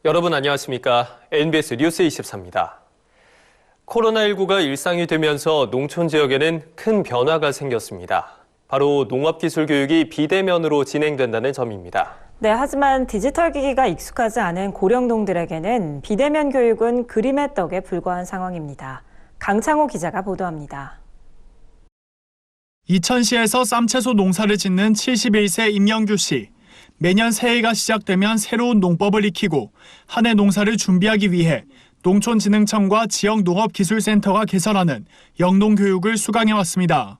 여러분 안녕하십니까? NBS 뉴스 24입니다. 코로나19가 일상이 되면서 농촌 지역에는 큰 변화가 생겼습니다. 바로 농업기술 교육이 비대면으로 진행된다는 점입니다. 네, 하지만 디지털 기기가 익숙하지 않은 고령동들에게는 비대면 교육은 그림의 떡에 불과한 상황입니다. 강창호 기자가 보도합니다. 이천시에서 쌈채소 농사를 짓는 71세 임영규 씨. 매년 새해가 시작되면 새로운 농법을 익히고 한 해 농사를 준비하기 위해 농촌진흥청과 지역농업기술센터가 개설하는 영농교육을 수강해왔습니다.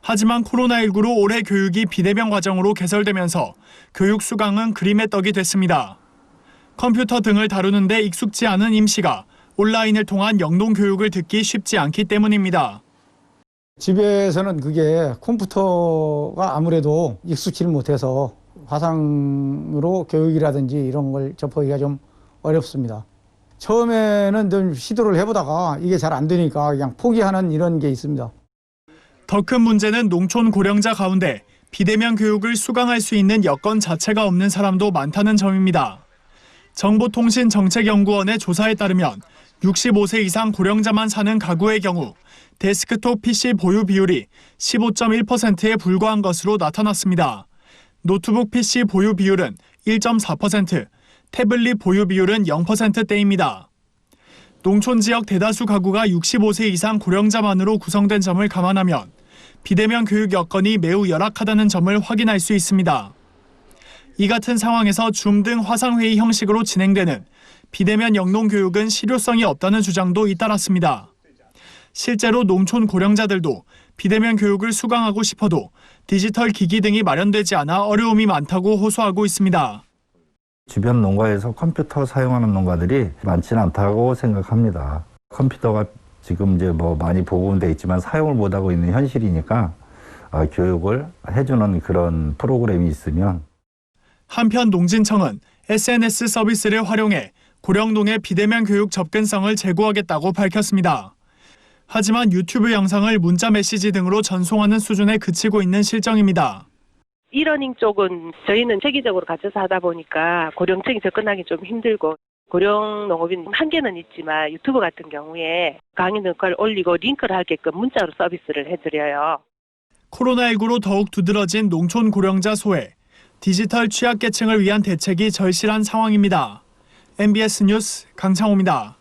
하지만 코로나19로 올해 교육이 비대면 과정으로 개설되면서 교육 수강은 그림의 떡이 됐습니다. 컴퓨터 등을 다루는 데 익숙지 않은 임 씨가 온라인을 통한 영농교육을 듣기 쉽지 않기 때문입니다. 집에서는 그게 컴퓨터가 아무래도 익숙치 못해서 화상으로 교육이라든지 이런 걸 접하기가 좀 어렵습니다. 처음에는 좀 시도를 해보다가 이게 잘 안 되니까 그냥 포기하는 이런 게 있습니다. 더 큰 문제는 농촌 고령자 가운데 비대면 교육을 수강할 수 있는 여건 자체가 없는 사람도 많다는 점입니다. 정보통신정책연구원의 조사에 따르면 65세 이상 고령자만 사는 가구의 경우 데스크톱 PC 보유 비율이 15.1%에 불과한 것으로 나타났습니다. 노트북 PC 보유 비율은 1.4%, 태블릿 보유 비율은 0%대입니다. 농촌 지역 대다수 가구가 65세 이상 고령자만으로 구성된 점을 감안하면 비대면 교육 여건이 매우 열악하다는 점을 확인할 수 있습니다. 이 같은 상황에서 줌 등 화상회의 형식으로 진행되는 비대면 영농교육은 실효성이 없다는 주장도 잇따랐습니다. 실제로 농촌 고령자들도 비대면 교육을 수강하고 싶어도 디지털 기기 등이 마련되지 않아 어려움이 많다고 호소하고 있습니다. 주변 농가에서 컴퓨터 사용하는 농가들이 많지는 않다고 생각합니다. 컴퓨터가 지금 이제 많이 보급돼 있지만 사용을 못하고 있는 현실이니까 교육을 해주는 그런 프로그램이 있으면. 한편 농진청은 SNS 서비스를 활용해 고령농의 비대면 교육 접근성을 제고하겠다고 밝혔습니다. 하지만 유튜브 영상을 문자 메시지 등으로 전송하는 수준에 그치고 있는 실정입니다. 이러닝 쪽은 저희는 체계적으로 갇혀서 하다 보니까 고령층이 접근하기 좀 힘들고 고령 농업인 한계는 있지만 유튜브 같은 경우에 강의 녹화를 올리고 링크를 하게끔 문자로 서비스를 해드려요. 코로나19로 더욱 두드러진 농촌 고령자 소외, 디지털 취약계층을 위한 대책이 절실한 상황입니다. NBS 뉴스 강창호입니다.